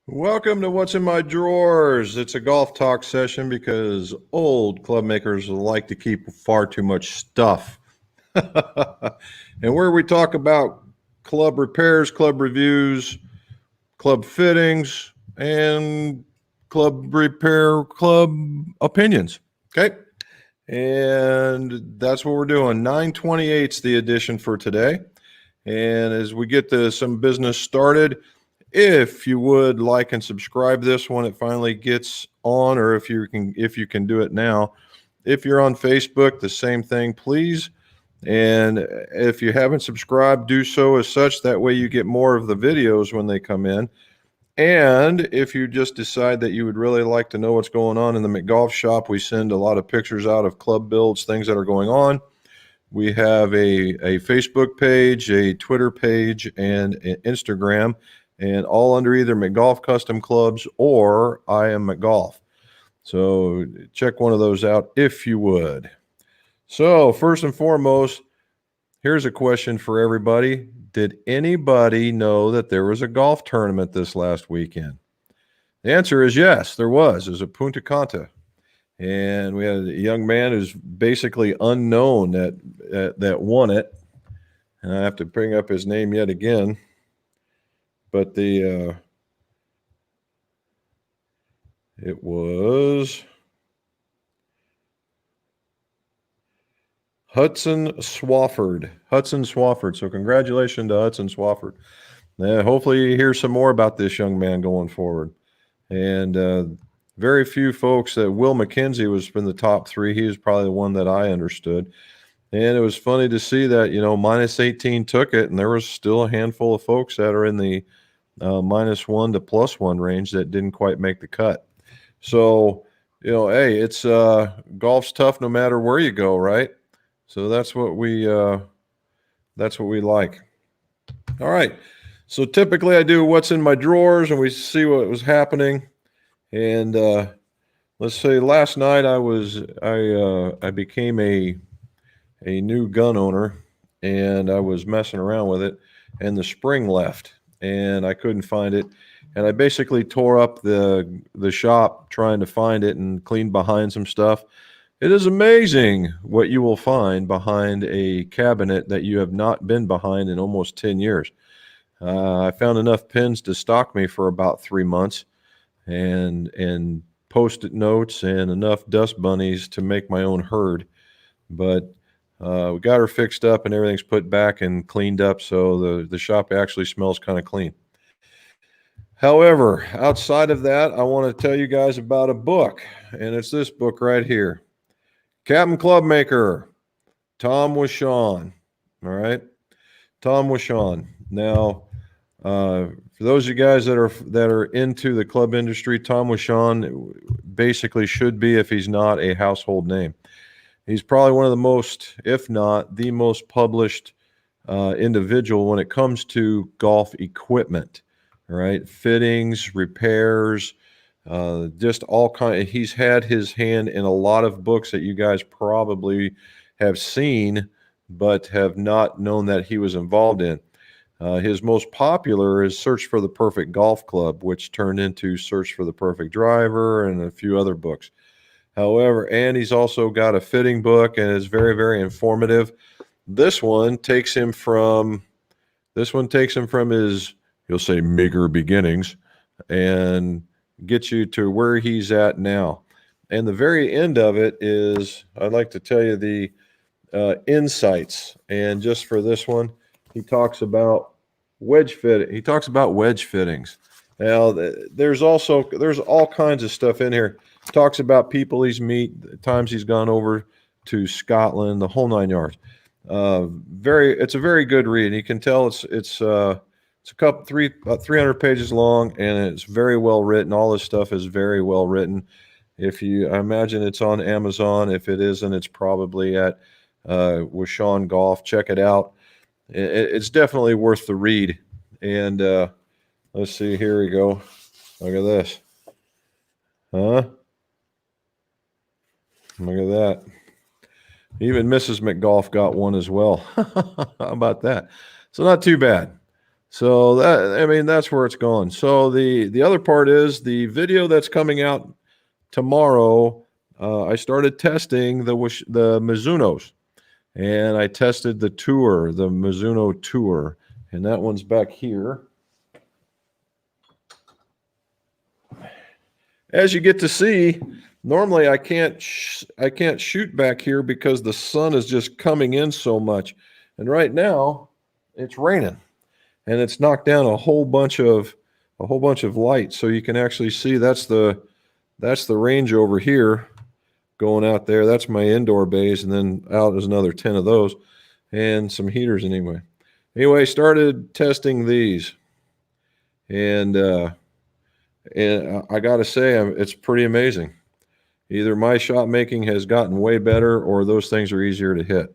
Welcome to What's in My Drawers. It's a golf talk session because old club makers like to keep far too much stuff. And where we talk about club repairs, club reviews, club fittings, and club repair, club opinions. Okay. And that's what we're doing. 928's the edition for today. And as we get some business started, if you would like and subscribe this when it finally gets on, or if you can do it now. If you're on Facebook, the same thing, please. And if you haven't subscribed, do so as such. That way you get more of the videos when they come in. And if you just decide that you would really like to know what's going on in the McGolf shop, we send a lot of pictures out of club builds, things that are going on. We have a Facebook page, a Twitter page, and an Instagram, and all under either McGolf Custom Clubs or I Am McGolf. So check one of those out if you would. So first and foremost, here's a question for everybody. Did anybody know that there was a golf tournament this last weekend? The answer is yes, there was. It was at Punta Cana. And we had a young man who's basically unknown that won it. And I have to bring up his name yet again. But it was Hudson Swafford. So congratulations to Hudson Swafford. Hopefully you hear some more about this young man going forward. And very few folks that Will McKenzie was in the top three. He was probably the one that I understood. And it was funny to see that, minus 18 took it, and there was still a handful of folks that are in the -1 to +1 range that didn't quite make the cut. So, hey, it's golf's tough no matter where you go, right? So that's what we like. All right. So typically I do what's in my drawers, and we see what was happening. And let's say last night I became a new gun owner, and I was messing around with it, and the spring left, and I couldn't find it. And I basically tore up the shop trying to find it and cleaned behind some stuff. It is amazing what you will find behind a cabinet that you have not been behind in almost 10 years. I found enough pins to stock me for about 3 months, and Post-it notes and enough dust bunnies to make my own herd. But we got her fixed up and everything's put back and cleaned up, so the shop actually smells kind of clean. However, outside of that, I want to tell you guys about a book, and it's this book right here. Captain Clubmaker, Tom Wishon. All right, Tom Wishon. Now, for those of you guys that are into the club industry, Tom Wishon basically should be, if he's not, a household name. He's probably one of the most, if not the most published individual when it comes to golf equipment. All right, fittings, repairs, just all kind. He's had his hand in a lot of books that you guys probably have seen, but have not known that he was involved in. His most popular is Search for the Perfect Golf Club, which turned into Search for the Perfect Driver and a few other books. However, and he's also got a fitting book, and is very, very informative. This one takes him from his, you'll say, meager beginnings, and gets you to where he's at now. And the very end of it is, I'd like to tell you the insights. And just for this one, he talks about wedge fitting. He talks about wedge fittings. Now, there's all kinds of stuff in here. Talks about people he's met, times he's gone over to Scotland, the whole 9 yards. It's a very good read. You can tell it's about 300 pages long, and it's very well written. All this stuff is very well written. I imagine it's on Amazon. If it isn't, it's probably at Wishon Golf. Check it out. It's definitely worth the read. And let's see, here we go. Look at this. Huh? Look at that. Even Mrs. McGolf got one as well. How about that? So not too bad. So that, I mean, that's where it's going. So the other part is the video that's coming out tomorrow. I started testing the Mizunos, and I tested the Tour, the Mizuno Tour, and that one's back here. As you get to see, normally I can't shoot back here because the sun is just coming in so much, and right now it's raining, and it's knocked down a whole bunch of light, so you can actually see that's the range over here going out there. That's my indoor bays, and then out is another 10 of those, and some heaters anyway. Anyway, started testing these, and I got to say, it's pretty amazing. Either my shot making has gotten way better, or those things are easier to hit.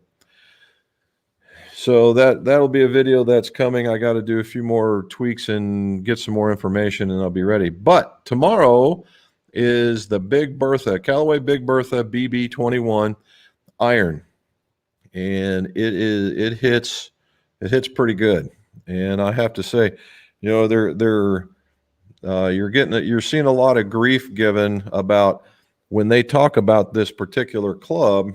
So that'll be a video that's coming. I got to do a few more tweaks and get some more information, and I'll be ready. But tomorrow is the Big Bertha, Callaway Big Bertha BB21 iron, and it hits pretty good. And I have to say, you know, you're seeing a lot of grief given about when they talk about this particular club,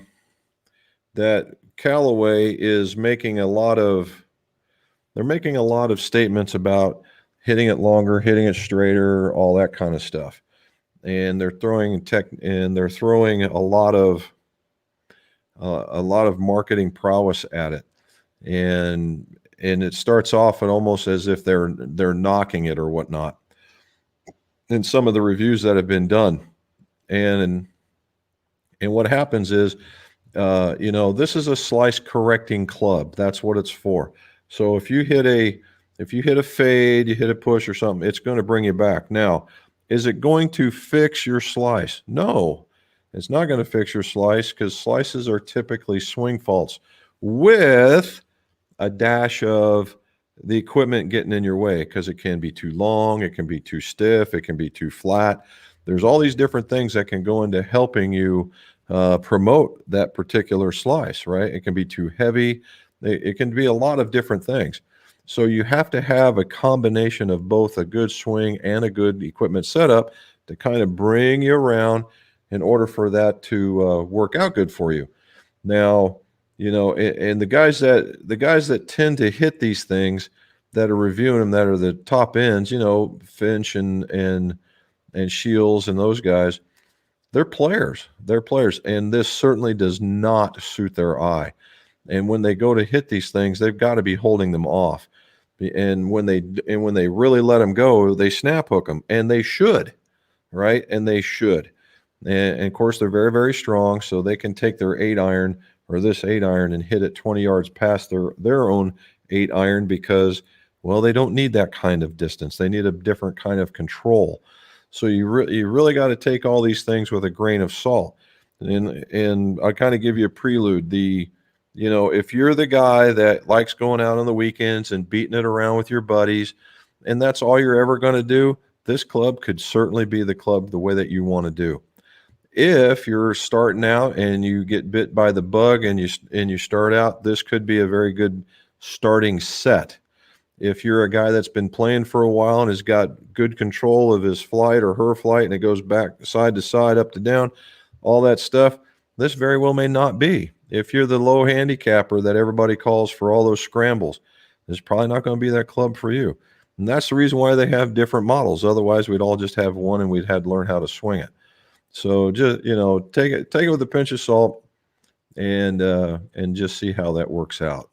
that Callaway is making a lot of statements about hitting it longer, hitting it straighter, all that kind of stuff. And they're throwing a lot of marketing prowess at it. And it starts off and almost as if they're knocking it or whatnot in some of the reviews that have been done. And what happens is, you know, this is a slice correcting club. That's what it's for. So if you hit a fade, you hit a push or something, it's going to bring you back. Now, is it going to fix your slice? No, it's not going to fix your slice, because slices are typically swing faults with a dash of the equipment getting in your way, because it can be too long, it can be too stiff, it can be too flat. There's all these different things that can go into helping you promote that particular slice, right? It can be too heavy. It can be a lot of different things. So you have to have a combination of both a good swing and a good equipment setup to kind of bring you around in order for that to work out good for you. Now, you know, and the guys that tend to hit these things, that are reviewing them, that are the top ends, you know, Finch and Shields and those guys, they're players. They're players, and this certainly does not suit their eye. And when they go to hit these things, they've got to be holding them off. And when they really let them go, they snap hook them, and they should, right? And they should. And of course, they're very, very strong, so they can take their 8-iron or this 8-iron and hit it 20 yards past their own 8-iron, because, well, they don't need that kind of distance. They need a different kind of control. So you really got to take all these things with a grain of salt. And I kind of give you a prelude. You know, if you're the guy that likes going out on the weekends and beating it around with your buddies, and that's all you're ever going to do, this club could certainly be the club the way that you want to do. If you're starting out and you get bit by the bug and you start out, this could be a very good starting set. If you're a guy that's been playing for a while and has got good control of his flight or her flight, and it goes back side to side, up to down, all that stuff, this very well may not be. If you're the low handicapper that everybody calls for all those scrambles, this is probably not going to be that club for you. And that's the reason why they have different models. Otherwise, we'd all just have one and we'd have to learn how to swing it. So just, you know, take it with a pinch of salt, and just see how that works out.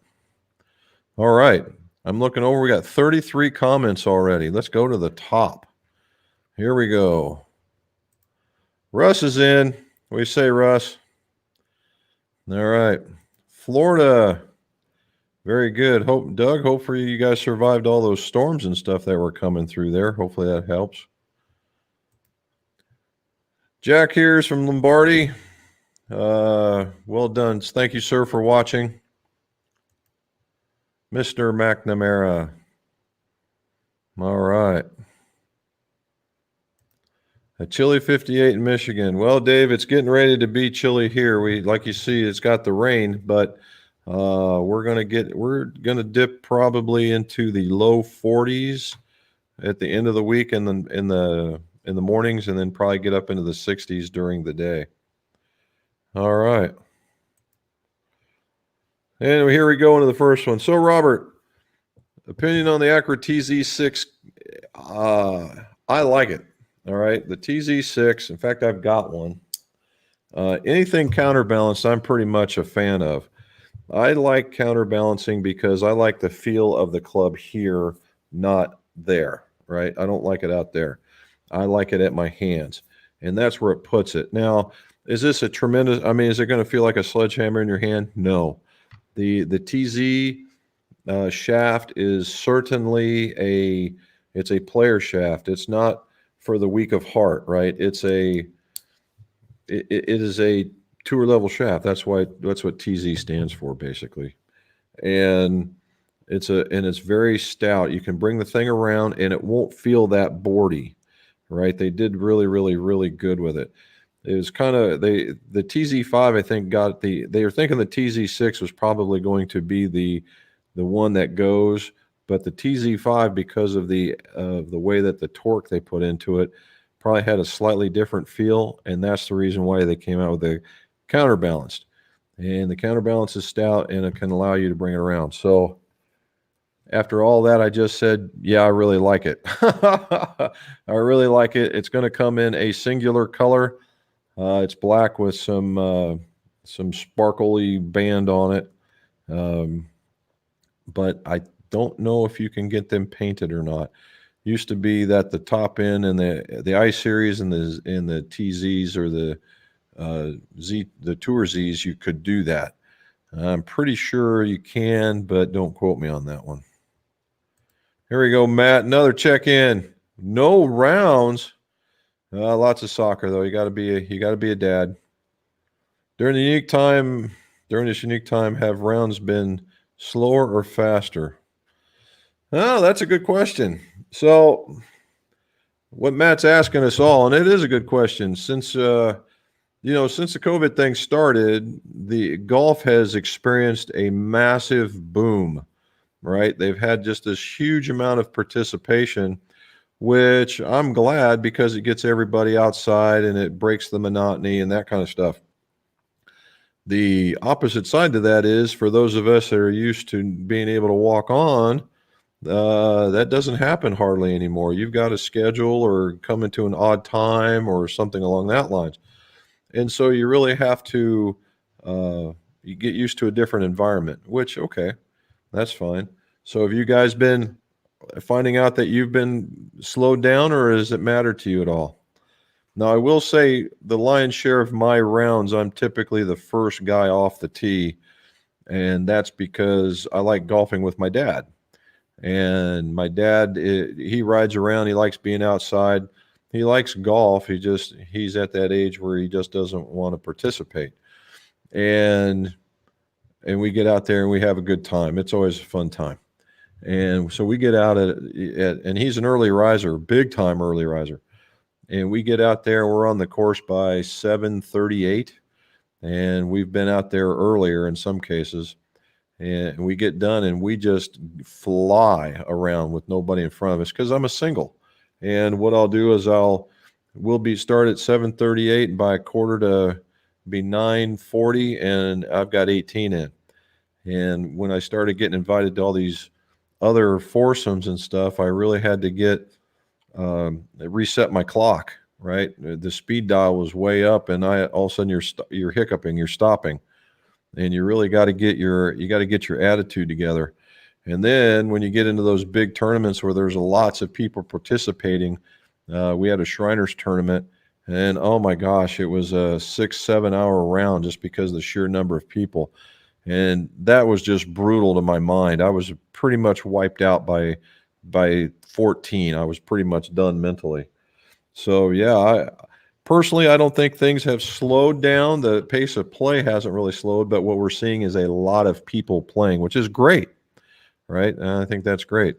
All right. I'm looking over. We got 33 comments already. Let's go to the top. Here we go. Russ is in. What do you say, Russ? All right. Florida. Very good. Doug, hopefully you guys survived all those storms and stuff that were coming through there. Hopefully that helps. Jack here is from Lombardi. Well done. Thank you, sir, for watching. Mr. McNamara. All right. A chilly 58 in Michigan. Well, Dave, it's getting ready to be chilly here. Like you see, it's got the rain, but we're gonna dip probably into the low 40s at the end of the week and then in the mornings, and then probably get up into the 60s during the day. All right. And here we go into the first one. So, Robert, opinion on the Acura TZ6. I like it. All right. The TZ6, in fact, I've got one. Anything counterbalanced, I'm pretty much a fan of. I like counterbalancing because I like the feel of the club here, not there, right? I don't like it out there. I like it at my hands, and that's where it puts it. Now, is this a tremendous, I mean, is it going to feel like a sledgehammer in your hand? No. The TZ shaft is certainly it's a player shaft. It's not for the weak of heart, right? It is a tour level shaft. That's what TZ stands for, basically. And it's very stout. You can bring the thing around and it won't feel that boardy, right? They did really, really, really good with it. It was kind of the TZ5, I think, they were thinking the TZ6 was probably going to be the one that goes, but the TZ5, because of the way that the torque they put into it, probably had a slightly different feel, and that's the reason why they came out with the counterbalanced. And the counterbalance is stout, and it can allow you to bring it around. So after all that I just said, yeah, I really like it. I really like it. It's going to come in a singular color. It's black with some sparkly band on it. But I don't know if you can get them painted or not. Used to be that the top end and the I series and the TZs or the Tour Zs, you could do that. I'm pretty sure you can, but don't quote me on that one. Here we go, Matt. Another check in. No rounds. Lots of soccer though. You got to be a dad. During this unique time, have rounds been slower or faster? Oh, that's a good question. So, what Matt's asking us all, and it is a good question, since the COVID thing started, the golf has experienced a massive boom, right? They've had just this huge amount of participation, which I'm glad because it gets everybody outside and it breaks the monotony and that kind of stuff. The opposite side to that is for those of us that are used to being able to walk on, that doesn't happen hardly anymore. You've got to schedule or come into an odd time or something along that lines. And so you really have to you get used to a different environment, which, okay, that's fine. So have you guys been finding out that you've been slowed down, or does it matter to you at all? Now, I will say the lion's share of my rounds, I'm typically the first guy off the tee, and that's because I like golfing with my dad. And my dad, he rides around. He likes being outside. He likes golf. He's at that age where he just doesn't want to participate. And we get out there and we have a good time. It's always a fun time. And so we get out and he's an early riser, big time early riser. And we get out there and we're on the course by 7:38. And we've been out there earlier in some cases. And we get done and we just fly around with nobody in front of us because I'm a single. And what I'll do is we'll start at 7:38 and by a quarter to be 9:40 and I've got 18 in. And when I started getting invited to all these other foursomes and stuff, I really had to reset my clock, right? The speed dial was way up and all of a sudden you're hiccuping, you're stopping. And you really got to get your attitude together. And then when you get into those big tournaments where there's lots of people participating, we had a Shriners tournament, and oh my gosh, it was a 6-7 hour round just because of the sheer number of people. And that was just brutal to my mind. I was pretty much wiped out by 14. I was pretty much done mentally. So yeah, personally, I don't think things have slowed down. The pace of play hasn't really slowed, but what we're seeing is a lot of people playing, which is great, right? And I think that's great.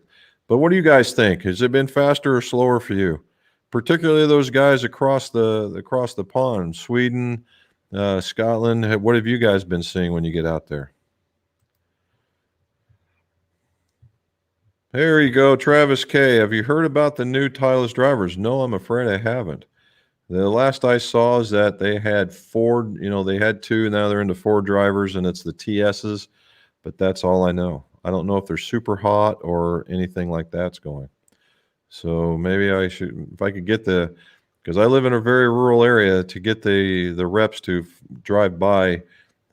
But what do you guys think? Has it been faster or slower for you? particularly those guys across the pond, Sweden, Scotland. What have you guys been seeing when you get out there? There you go, Travis K. Have you heard about the new Titleist drivers? No, I'm afraid I haven't. The last I saw is that they had four, they had two, now they're into four drivers, and it's the TSs, but that's all I know. I don't know if they're super hot or anything like that's going. So maybe I should, if I could get because I live in a very rural area, to get the reps to drive by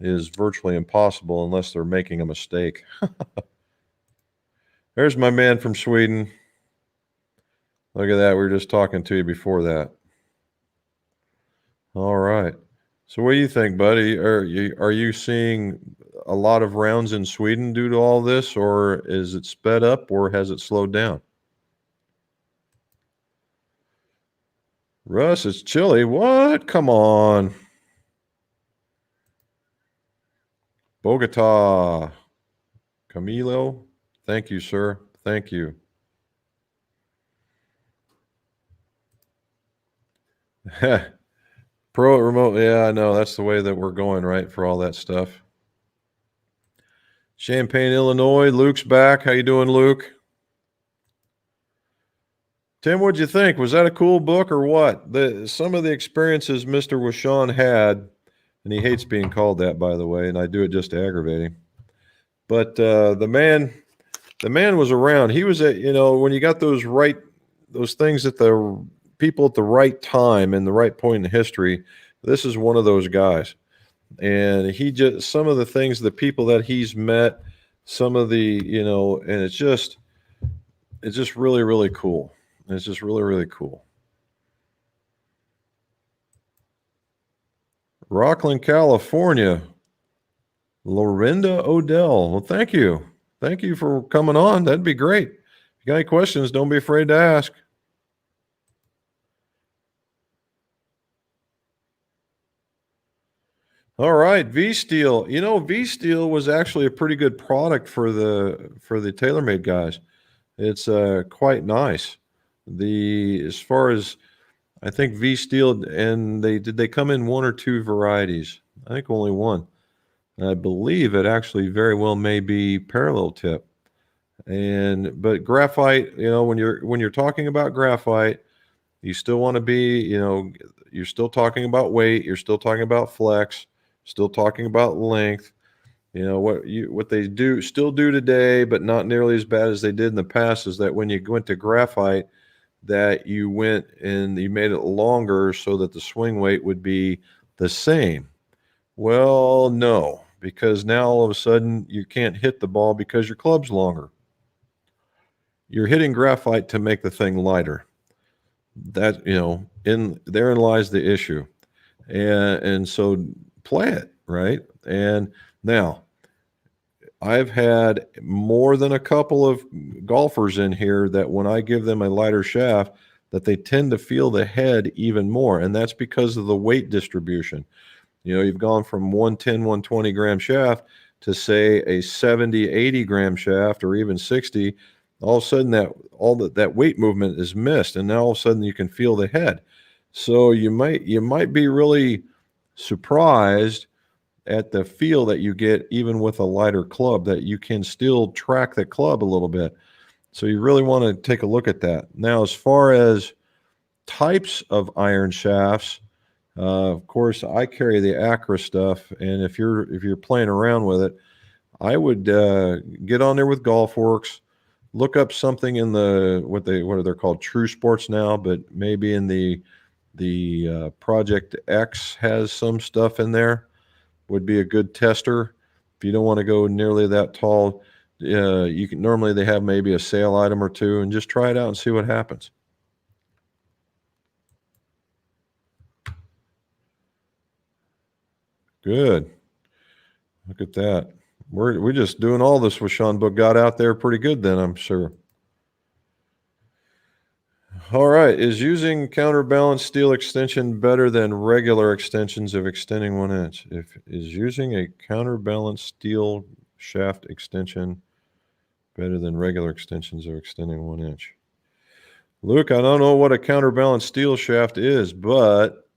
is virtually impossible unless they're making a mistake. There's my man from Sweden. Look at that. We were just talking to you before that. All right. So what do you think, buddy? Are you seeing a lot of rounds in Sweden due to all this, or is it sped up, or has it slowed down? Russ, it's chilly. What? Come on. Bogota. Camilo. Thank you, sir. Thank you. Pro remote. Yeah, I know. That's the way that we're going, right, for all that stuff. Champaign, Illinois. Luke's back. How you doing, Luke? Tim, what'd you think? Was that a cool book or what? Some of the experiences Mr. Washon had, and he hates being called that, by the way, and I do it just to aggravate him. But the man was around. He was when you got those things at the people at the right time and the right point in history, this is one of those guys. And some of the things, the people that he's met, some of the, and it's just really, really cool. It's just really, really cool. Rockland, California. Lorinda Odell. Well, thank you. Thank you for coming on. That'd be great. If you got any questions, don't be afraid to ask. All right, V-Steel. V-Steel was actually a pretty good product for the TaylorMade guys. It's quite nice. As far as I think V-Steel, and they come in one or two varieties. I think only one. And I believe it actually very well may be parallel tip. But graphite, when you're talking about graphite, you still want to be, you're still talking about weight, you're still talking about flex, still talking about length. What they still do today, but not nearly as bad as they did in the past, is that when you went to graphite, that you went and you made it longer so that the swing weight would be the same. Well, no, because now all of a sudden you can't hit the ball because your club's longer. You're hitting graphite to make the thing lighter. That, therein lies the issue. And so play it, right? And now I've had more than a couple of golfers in here that when I give them a lighter shaft, that they tend to feel the head even more. And that's because of the weight distribution. You've gone from 110, 120 gram shaft to, say, a 70, 80 gram shaft, or even 60. All of a sudden that weight movement is missed, and now all of a sudden you can feel the head. So you might be really surprised at the feel that you get even with a lighter club, that you can still track the club a little bit. So you really want to take a look at that. Now, as far as types of iron shafts, of course, I carry the Acra stuff, and if you're playing around with it, I would get on there with GolfWorks. Look up something in what are they called, True Sports now, but maybe in the Project X has some stuff in there. Would be a good tester. If you don't want to go nearly that tall, normally they have maybe a sale item or two, and just try it out and see what happens. Good. Look at that. We're just doing all this with Sean Book. Got out there pretty good then, I'm sure. All right. Is using counterbalance steel extension better than regular extensions of extending 1 inch? Is using a counterbalance steel shaft extension better than regular extensions of extending 1 inch? Luke, I don't know what a counterbalance steel shaft is, but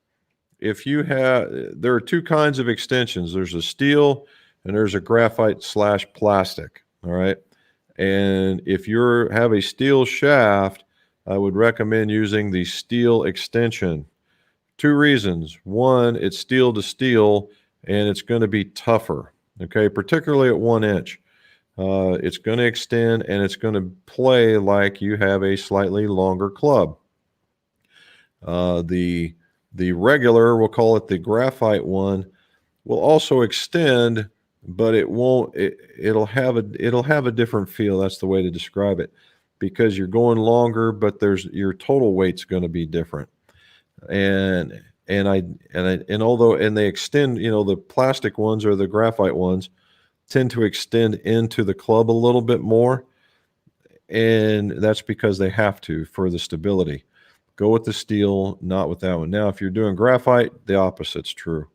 if you have, there are two kinds of extensions. There's a steel and there's a graphite / plastic. All right. And if you have a steel shaft, I would recommend using the steel extension. Two reasons. One, it's steel to steel and it's going to be tougher. Okay. Particularly at 1 inch. It's going to extend and it's going to play like you have a slightly longer club. The regular, we'll call it the graphite one, will also extend, but it won't. It'll have a different feel. That's the way to describe it, because you're going longer, but your total weight's going to be different. And they extend. The plastic ones or the graphite ones tend to extend into the club a little bit more, and that's because they have to for the stability. Go with the steel, not with that one. Now, if you're doing graphite, the opposite's true.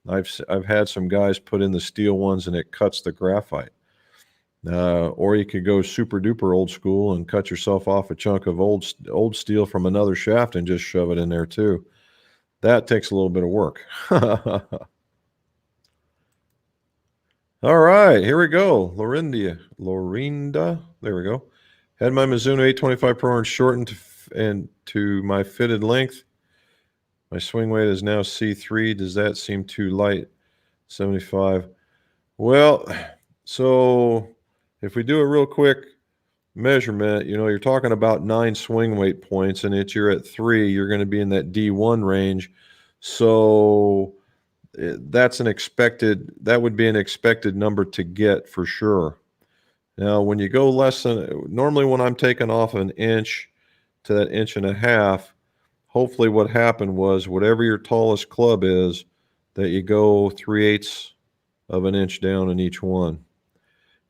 I've had some guys put in the steel ones and it cuts the graphite. Or you could go super duper old school and cut yourself off a chunk of old steel from another shaft and just shove it in there too. That takes a little bit of work. All right, here we go. Lorinda, there we go. Had my Mizuno 825 Pro and shortened to my fitted length. My swing weight is now C3. Does that seem too light? 75. Well, so if we do a real quick measurement, you're talking about 9 swing weight points, and you're at 3, you're going to be in that D1 range. So that would be an expected number to get for sure. Now, when you go normally when I'm taking off an inch to that 1.5 inches, hopefully what happened was whatever your tallest club is, that you go 3/8 of an inch down in each one.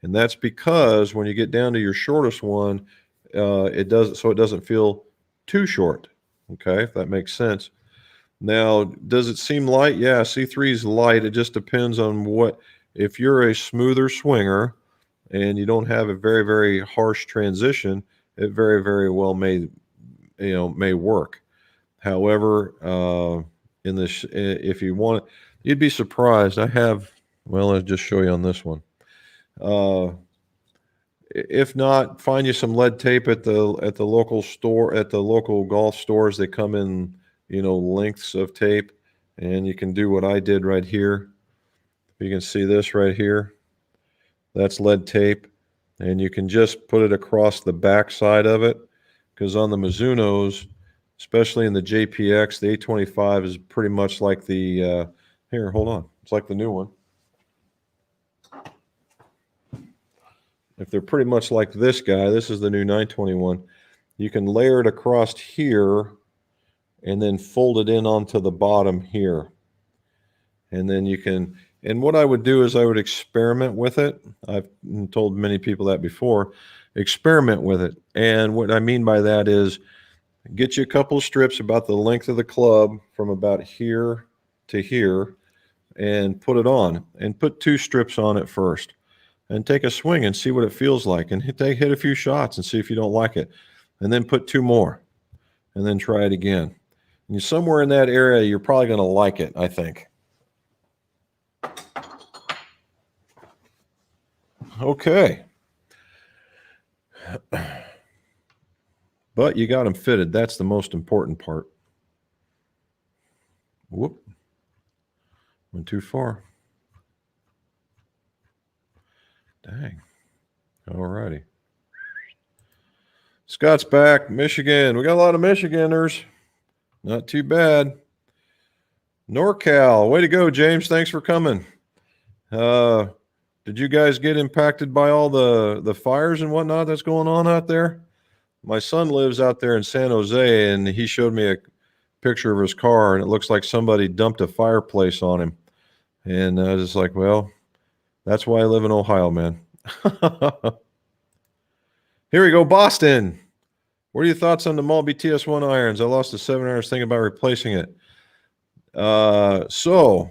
And that's because when you get down to your shortest one, it doesn't feel too short. Okay, if that makes sense. Now, does it seem light? Yeah, C3 is light. It just depends on if you're a smoother swinger and you don't have a very, very harsh transition, it very, very well may work. However, if you want it, you'd be surprised. I'll just show you on this one. If not, find you some lead tape at the local store, at the local golf stores. They come in, lengths of tape, and you can do what I did right here. You can see this right here. That's lead tape, and you can just put it across the back side of it, because on the Mizunos, especially in the JPX, the 825 is pretty much like the here, hold on. It's like the new one. If they're pretty much like this guy, this is the new 921, you can layer it across here and then fold it in onto the bottom here. And then and what I would do is I would experiment with it. I've told many people that before. Experiment with it. And what I mean by that is get you a couple of strips about the length of the club from about here to here and put it on. And put 2 strips on it first. And take a swing and see what it feels like. And hit a few shots and see if you don't like it. And then put 2 more. And then try it again. And somewhere in that area, you're probably going to like it, I think. Okay. But you got them fitted. That's the most important part. Whoop. Went too far. Dang. All righty. Scott's back. Michigan. We got a lot of Michiganders. Not too bad. NorCal. Way to go, James. Thanks for coming. Did you guys get impacted by all the fires and whatnot that's going on out there? My son lives out there in San Jose, and he showed me a picture of his car, and it looks like somebody dumped a fireplace on him. And I was just like, well, that's why I live in Ohio, man. Here we go, Boston. What are your thoughts on the Maltby TS1 irons? I lost the 7 irons thinking about replacing it. So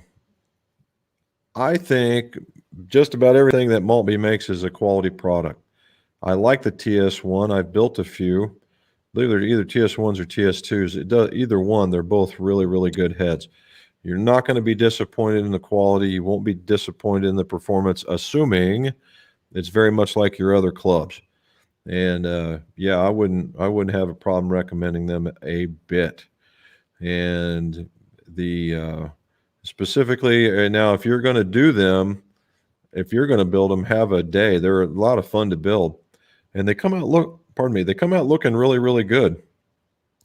I think just about everything that Maltby makes is a quality product. I like the TS1. I've built a few. believe they're either TS1s or TS2s. It does either one. They're both really, really good heads. You're not going to be disappointed in the quality. You won't be disappointed in the performance, assuming it's very much like your other clubs. And yeah, I wouldn't have a problem recommending them a bit. And the specifically now, if you're going to do them, if you're going to build them, have a day. They're a lot of fun to build, and they come out they come out looking really, really good.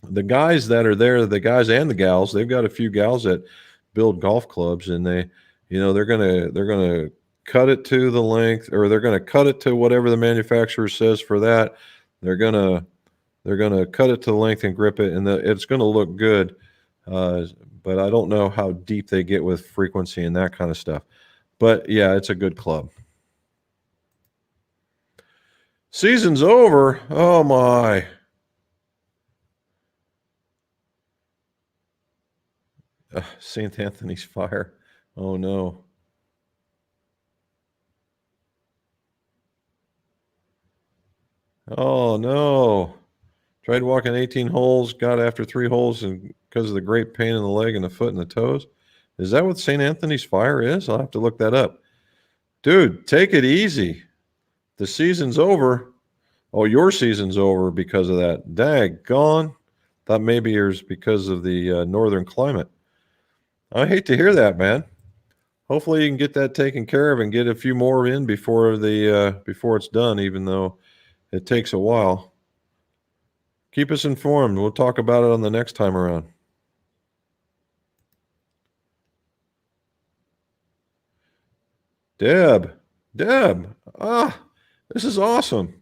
The guys that are there, the guys and the gals, they've got a few gals that build golf clubs, and they're gonna cut it to the length, or they're gonna cut it to whatever the manufacturer says for that. They're gonna they're gonna cut it to the length and grip it, and it's gonna look good. Uh, but I don't know how deep they get with frequency and that kind of stuff. But yeah, it's a good club. Season's over. Oh my. St. Anthony's Fire. Oh no. Oh no. Tried walking 18 holes, got after 3 holes, and because of the great pain in the leg and the foot and the toes. Is that what St. Anthony's Fire is? I'll have to look that up. Dude, take it easy. The season's over. Oh, your season's over because of that. Daggone. Thought maybe yours because of the northern climate. I hate to hear that, man. Hopefully you can get that taken care of and get a few more in before it's done, even though it takes a while. Keep us informed. We'll talk about it on the next time around. Deb. This is awesome.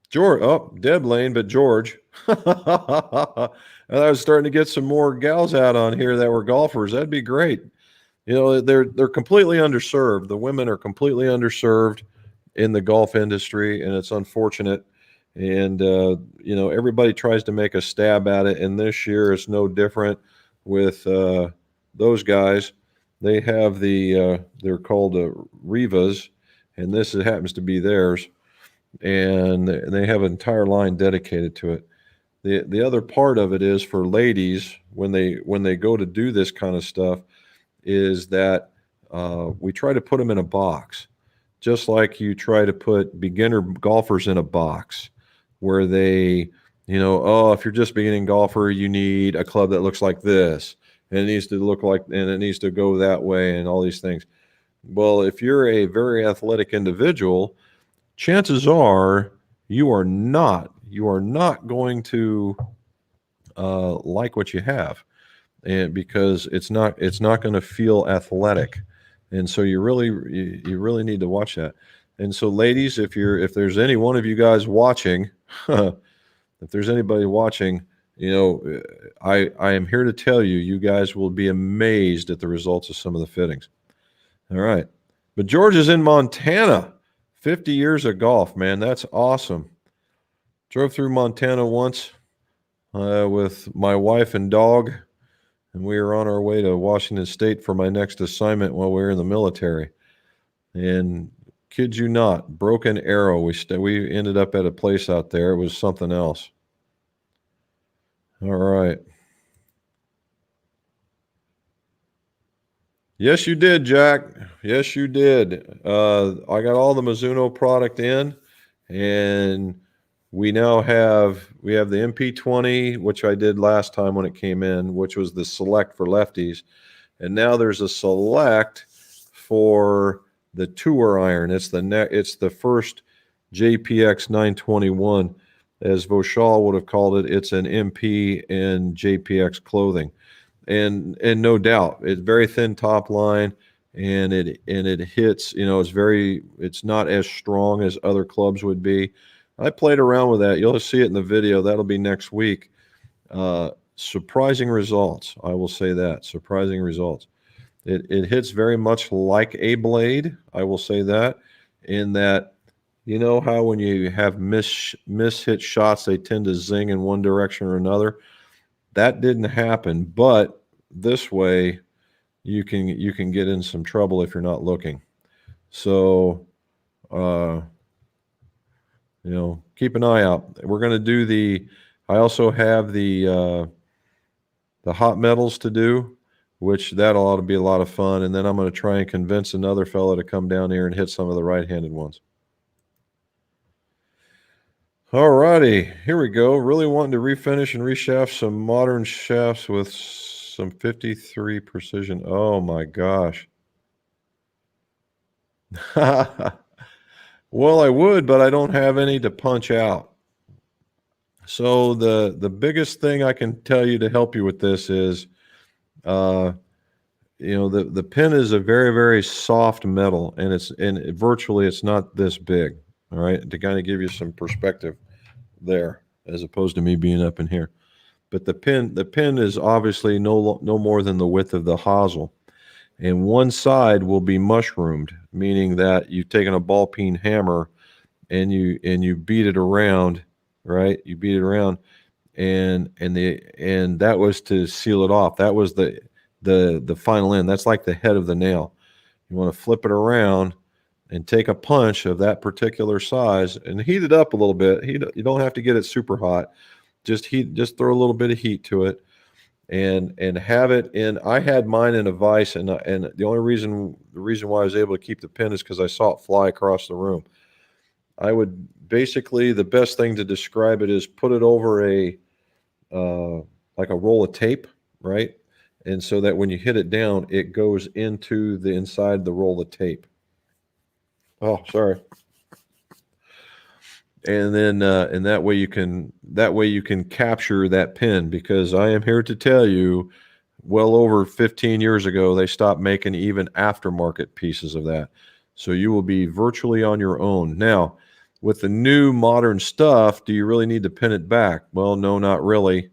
George, oh, Deb Lane, but George. And I was starting to get some more gals out on here that were golfers. That'd be great. You know, they're completely underserved. The women are completely underserved in the golf industry, and it's unfortunate. And you know, everybody tries to make a stab at it, and this year it's no different with those guys. They have they're called Rivas, and this happens to be theirs, and they have an entire line dedicated to it. The other part of it is for ladies when they go to do this kind of stuff is that we try to put them in a box, just like you try to put beginner golfers in a box where they, you know, oh, if you're just beginning golfer, you need a club that looks like this, and it needs to look like, and it needs to go that way, and all these things. Well, if you're a very athletic individual, chances are you are not going to like what you have, and because it's not going to feel athletic, and so you really need to watch that. And so, ladies, if there's any one of you guys watching, if there's anybody watching, you know, I am here to tell you, you guys will be amazed at the results of some of the fittings. All right, but George is in Montana. 50 years of golf, man. That's awesome. Drove through Montana once with my wife and dog, and we were on our way to Washington State for my next assignment while we were in the military. And kid you not, Broken Arrow. We ended up at a place out there. It was something else. All right. Yes, you did, Jack. Yes, you did. I got all the Mizuno product in, and we have the MP20, which I did last time when it came in, which was the Select for lefties, and now there's a Select for the Tour iron. It's the first JPX 921, as Vauchal would have called it. It's an MP in JPX clothing. And no doubt, it's very thin top line, and it hits. You know, it's not as strong as other clubs would be. I played around with that. You'll see it in the video. That'll be next week. Surprising results. I will say that. Surprising results. It hits very much like a blade. I will say that. In that, you know how when you have miss-hit shots, they tend to zing in one direction or another. That didn't happen, but this way you can get in some trouble if you're not looking. So, you know, keep an eye out. We're going to do I also have the hot metals to do, which that ought to be a lot of fun. And then I'm going to try and convince another fella to come down here and hit some of the right-handed ones. All righty, here we go. Really wanting to refinish and reshaft some modern shafts with some 53 precision. Oh my gosh. Well, I would, but I don't have any to punch out. So the biggest thing I can tell you to help you with this is, uh, the pin is a very, very soft metal, and virtually it's not this big. All right, to kind of give you some perspective there, as opposed to me being up in here. But the pin is obviously no more than the width of the hosel, and one side will be mushroomed, meaning that you've taken a ball peen hammer and you beat it around, right? You beat it around, and that was to seal it off. That was the final end. That's like the head of the nail. You want to flip it around and take a punch of that particular size and heat it up a little bit. You don't have to get it super hot. Just throw a little bit of heat to it, and have it in. I had mine in a vise, and the reason why I was able to keep the pin is because I saw it fly across the room. I would basically, the best thing to describe it is put it over uh, like a roll of tape, right? And so that when you hit it down, it goes into the inside the roll of tape. Oh, sorry. And then and that way you can capture that pin, because I am here to tell you, well over 15 years ago they stopped making even aftermarket pieces of that. So you will be virtually on your own. Now, with the new modern stuff, do you really need to pin it back? Well, no, not really.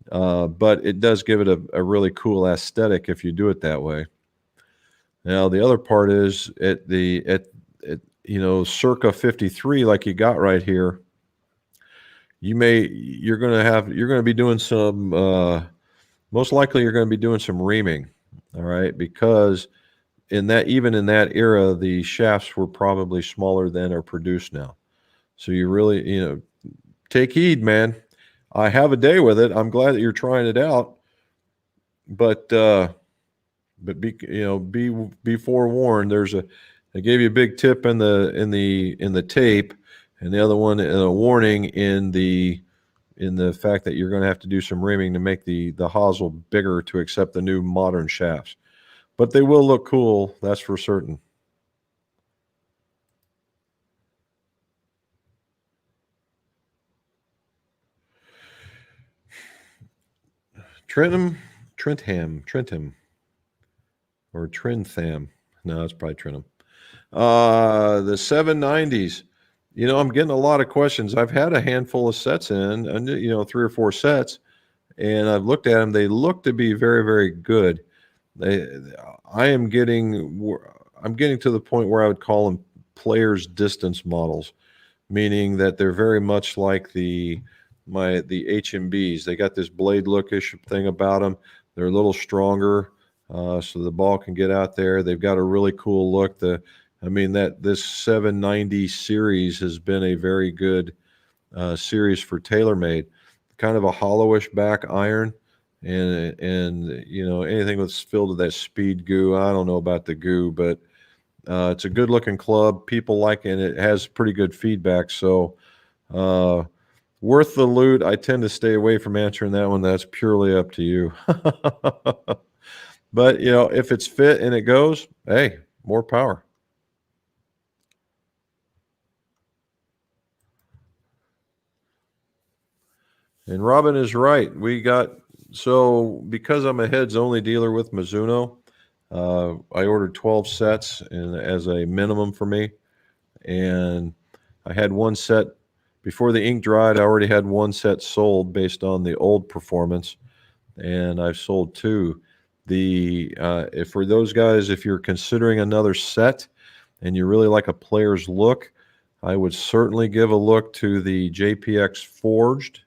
But it does give it a really cool aesthetic if you do it that way. Now, the other part is circa 53, like you got right here, you're going to be doing some, most likely you're going to be doing some reaming. All right. Because even in that era, the shafts were probably smaller than are produced now. So you really, take heed, man. I have a day with it. I'm glad that you're trying it out, but be forewarned. I gave you a big tip in the tape, and the other one, a warning in the fact that you're going to have to do some reaming to make the hosel bigger to accept the new modern shafts. But they will look cool, that's for certain. Trentham, or Trentham. No, it's probably Trentham. The 790s. I'm getting a lot of questions. I've had a handful of sets in, and 3 or 4 sets, and I've looked at them. They look to be very, very good. They, I am getting, I'm getting to the point where I would call them players' distance models, meaning that they're very much like the HMBs. They got this blade lookish thing about them. They're a little stronger, so the ball can get out there. They've got a really cool look. This 790 series has been a very good series for TaylorMade. Kind of a hollowish back iron, and anything that's filled with that speed goo. I don't know about the goo, but it's a good looking club. People like it, and it has pretty good feedback. So uh, worth the loot. I tend to stay away from answering that one. That's purely up to you. But if it's fit and it goes, hey, more power. And Robin is right. Because I'm a heads only dealer with Mizuno, I ordered 12 sets as a minimum for me. And I had one set before the ink dried. I already had one set sold based on the old performance, and I've sold two. If for those guys, if you're considering another set and you really like a player's look, I would certainly give a look to the JPX Forged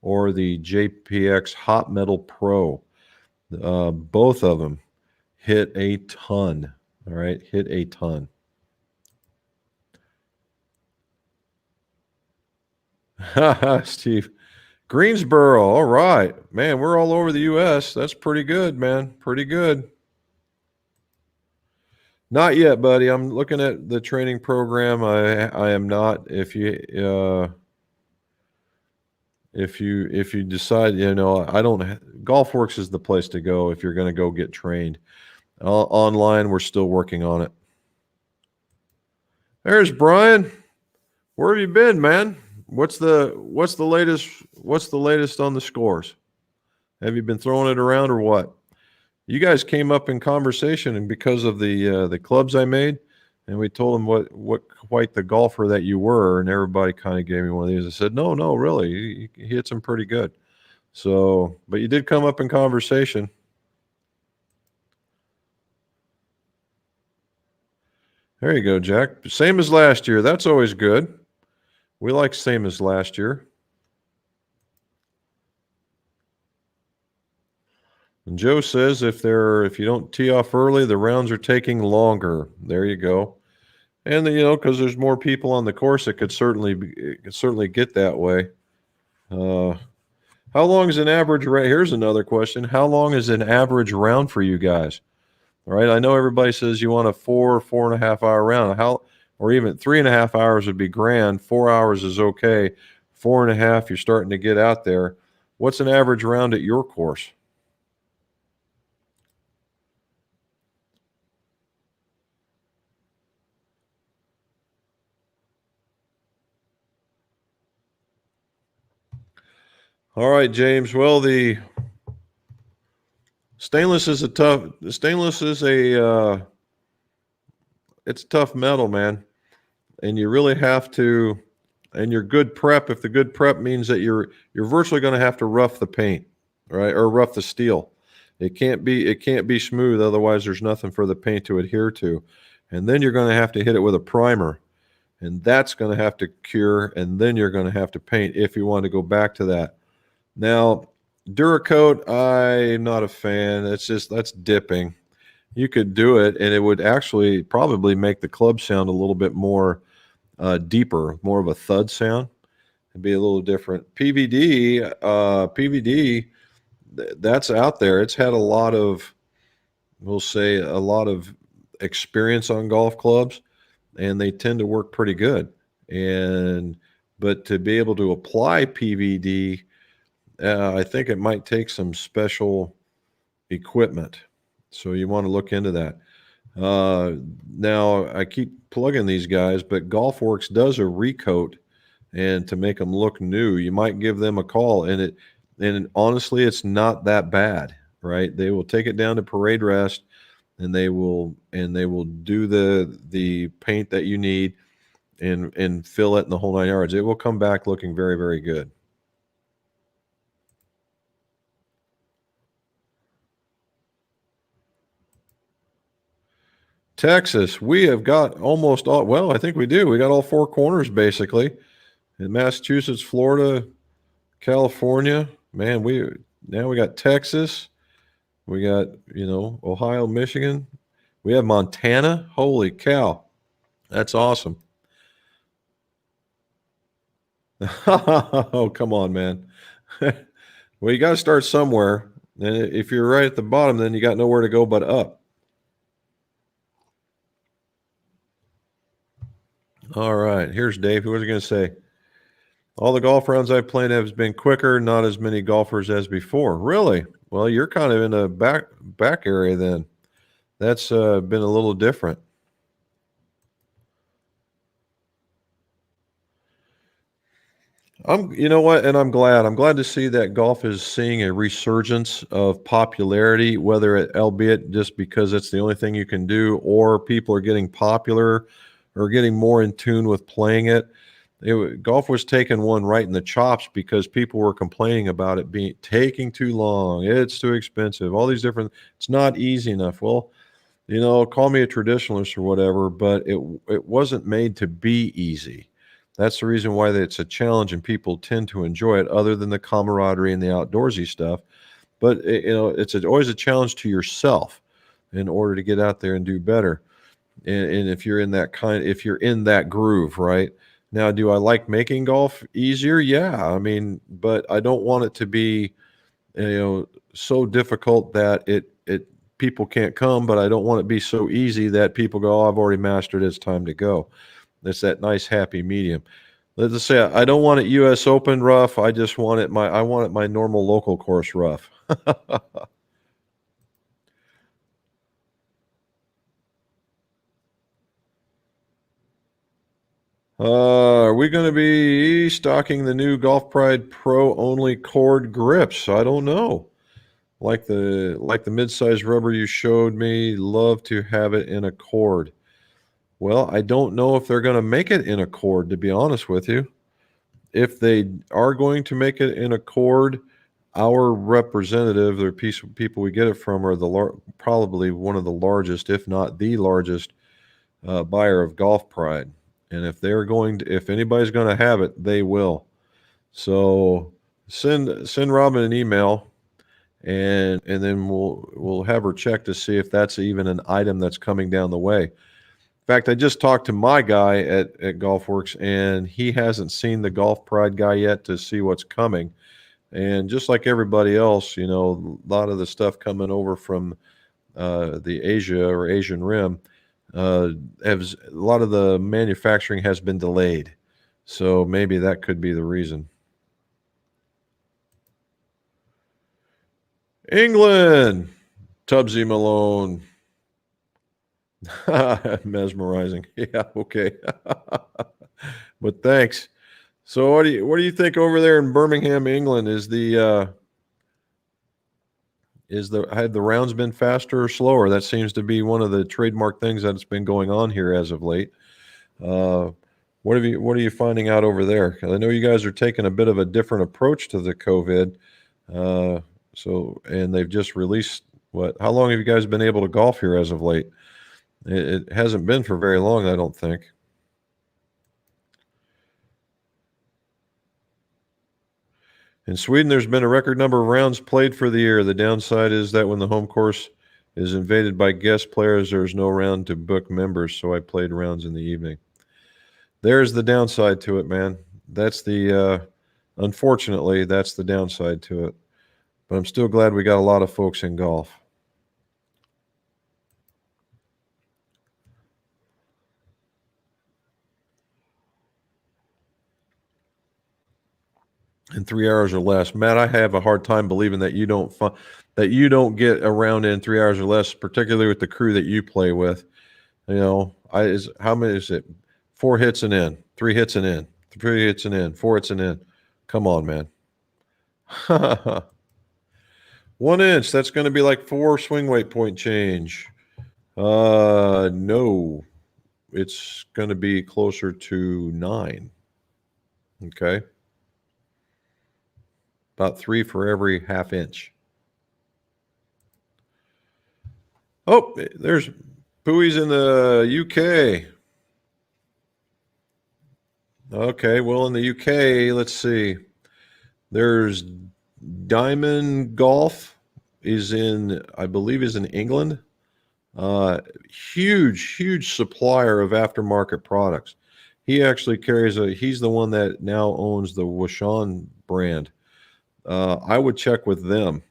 or the JPX Hot Metal Pro. Both of them hit a ton. All right, hit a ton. Steve, Greensboro. All right, man. We're all over the U.S. That's pretty good, man. Pretty good. Not yet, buddy. I'm looking at the training program. I am not. If you decide, I don't. GolfWorks is the place to go if you're going to go get trained. Online, we're still working on it. There's Brian. Where have you been, man? What's the latest? What's the latest on the scores? Have you been throwing it around or what? You guys came up in conversation, and because of the clubs I made, and we told them what quite the golfer that you were, and everybody kind of gave me one of these. I said, no, really, he hit some pretty good. So, but you did come up in conversation. There you go, Jack. Same as last year. That's always good. We like same as last year. And Joe says if you don't tee off early, the rounds are taking longer. There you go. And because there's more people on the course, it could certainly get that way. How long is an average round? Here's another question. How long is an average round for you guys? All right. I know everybody says you want a 4.5 hour round. Or even 3.5 hours would be grand. 4 hours is okay. 4.5, you're starting to get out there. What's an average round at your course? All right, James. Well, the stainless is it's a tough metal, man. And you really have to, and your good prep, if the good prep means that you're virtually going to have to rough the paint, right? Or rough the steel. It can't be smooth. Otherwise there's nothing for the paint to adhere to. And then you're going to have to hit it with a primer, and that's going to have to cure. And then you're going to have to paint if you want to go back to that. Now, Duracoat, I'm not a fan. That's dipping. You could do it, and it would actually probably make the club sound a little bit more deeper, more of a thud sound. It'd be a little different. PVD, that's out there. It's had a lot of experience on golf clubs, and they tend to work pretty good. But to be able to apply PVD, I think it might take some special equipment. So you want to look into that. Now, I keep plugging these guys, but GolfWorks does a recoat, and to make them look new, you might give them a call. And honestly, it's not that bad, right? They will take it down to parade rest, and they will do the paint that you need and fill it in the whole 9 yards. It will come back looking very, very good. Texas, we have got almost all, well, I think we do. We got all four corners basically. In Massachusetts, Florida, California, man, we got Texas, we got, Ohio, Michigan, we have Montana. Holy cow. That's awesome. Oh, come on, man. Well, you got to start somewhere. And if you're right at the bottom, then you got nowhere to go but up. All right, here's Dave. Who was I going to say? All the golf rounds I've played have been quicker, not as many golfers as before. Really? Well, you're kind of in the back area then. That's been a little different. You know what? And I'm glad to see that golf is seeing a resurgence of popularity, albeit just because it's the only thing you can do, or people are getting popular or getting more in tune with playing it. Golf was taking one right in the chops because people were complaining about it taking too long. It's too expensive. All these different, it's not easy enough. Well, call me a traditionalist or whatever, but it wasn't made to be easy. That's the reason why it's a challenge, and people tend to enjoy it, other than the camaraderie and the outdoorsy stuff. But it's always a challenge to yourself in order to get out there and do better. And if you're in that groove, right? Now, do I like making golf easier? Yeah, I mean, but I don't want it to be, so difficult that it people can't come, but I don't want it to be so easy that people go, "Oh, I've already mastered it, it's time to go." It's that nice happy medium. Let's just say I don't want it US Open rough, I want it my normal local course rough. Are we gonna be stocking the new Golf Pride Pro only cord grips? I don't know. Like the mid-size rubber you showed me, love to have it in a cord. Well, I don't know if they're gonna make it in a cord, to be honest with you. If they are going to make it in a cord, our representative, or piece of people we get it from, are probably one of the largest, if not the largest, buyer of Golf Pride. And if anybody's going to have it, they will. So send Robin an email, and then we'll have her check to see if that's even an item that's coming down the way. In fact, I just talked to my guy at GolfWorks, and he hasn't seen the Golf Pride guy yet to see what's coming. And just like everybody else, a lot of the stuff coming over from the Asia or Asian Rim, uh, a lot of the manufacturing has been delayed. So maybe that could be the reason. England, Tubbsy Malone. Mesmerizing. Yeah, okay. But thanks. So what do you think over there in Birmingham, England? Had the rounds been faster or slower? That seems to be one of the trademark things that's been going on here as of late. Uh, what are you finding out over there? 'Cause I know you guys are taking a bit of a different approach to the COVID. Uh, and they've just released what? How long have you guys been able to golf here as of late? It hasn't been for very long, I don't think. In Sweden, there's been a record number of rounds played for the year. The downside is that when the home course is invaded by guest players, there's no round to book members, so I played rounds in the evening. There's the downside to it, man. Unfortunately, that's the downside to it. But I'm still glad we got a lot of folks in golf. In 3 hours or less. Matt, I have a hard time believing that you don't get around in 3 hours or less, particularly with the crew that you play with. How many is it? 4 hits and in, 3 hits and in, 3 hits and in, 4 hits and in. Come on, man. 1 inch. That's going to be like 4 swing weight point change. No, it's going to be closer to 9. Okay, about 3 for every half inch. Oh, there's Pooey's in the UK. Okay, well, in the UK, let's see. There's Diamond Golf I believe, is in England. Uh, huge supplier of aftermarket products. He actually he's the one that now owns the Washon brand. I would check with them.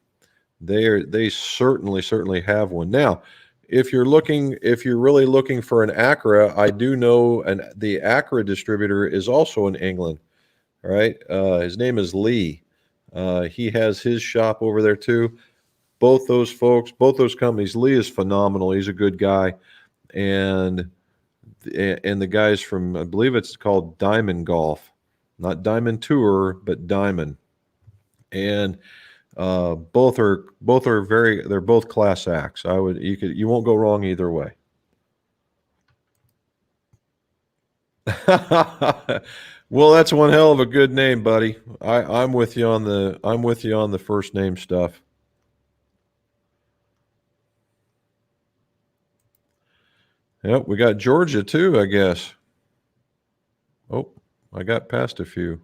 They certainly have one. Now, if you're really looking for an Acura, I do know the Acura distributor is also in England. All right. His name is Lee. He has his shop over there too. Both those companies, Lee is phenomenal. He's a good guy. And and the guys from, I believe it's called Diamond Golf, not Diamond Tour, but Diamond. And they're both class acts. You won't go wrong either way. Well, that's one hell of a good name, buddy. I'm with you on the first name stuff. Yep, we got Georgia too, I guess. Oh, I got past a few.